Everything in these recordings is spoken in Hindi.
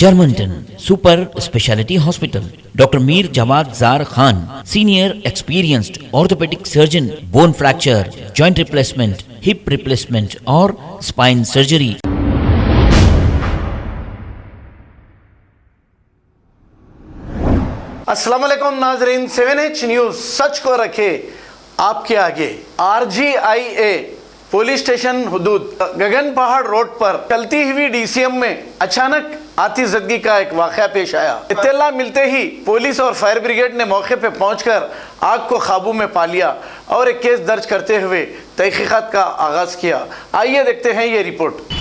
Germanton super speciality hospital, doctor Mir Jawad Zar Khan, senior experienced orthopaedic surgeon, bone fracture, joint replacement, hip replacement और स्पाइन सर्जरी। अस्सलाम वालेकुम नाजरीन, 7H न्यूज सच को रखे आपके आगे। RGIA पुलिस स्टेशन हुदूद गगन पहाड़ रोड पर चलती हुई DCM में अचानक आतिशबाजी का एक वाक़या पेश आया। इत्तला मिलते ही पुलिस और फायर ब्रिगेड ने मौके पर पहुंचकर आग को काबू में पा लिया और एक केस दर्ज करते हुए तहकीकात का आगाज किया। आइए देखते हैं ये रिपोर्ट।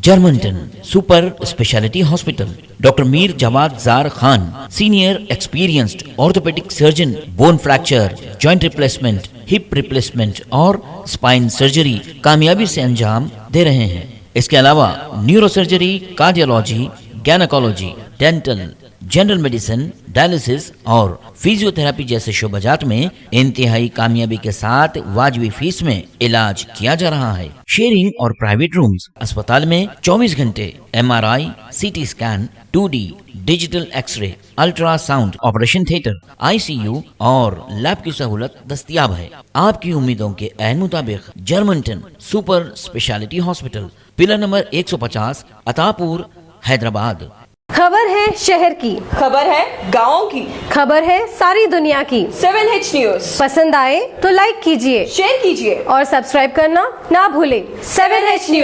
Germanten super speciality hospital, doctor Mir Jawad Zar Khan, senior experienced orthopaedic surgeon, bone fracture, joint replacement, hip replacement और स्पाइन सर्जरी कामयाबी से अंजाम दे रहे हैं। इसके अलावा neurosurgery, cardiology, gynaecology, dental, general medicine, dialysis और फिजियोथेरेपी जैसे शोबाजात में इंतहाई कामयाबी के साथ वाजबी फीस में इलाज किया जा रहा है। शेयरिंग और प्राइवेट रूम्स, अस्पताल में 24 घंटे MRI, CT scan, 2D digital x-ray, ultrasound, operation theatre, ICU और लैब की सहूलत दस्तयाब है। आपकी उम्मीदों के ऐन मुताबिक Germanten super speciality hospital, pillar number 150, Attapur, Hyderabad. खबर है शहर की, खबर है गाँव की, खबर है सारी दुनिया की। 7H न्यूज पसंद आए तो लाइक कीजिए, शेयर कीजिए और सब्सक्राइब करना ना भूलें। 7H news.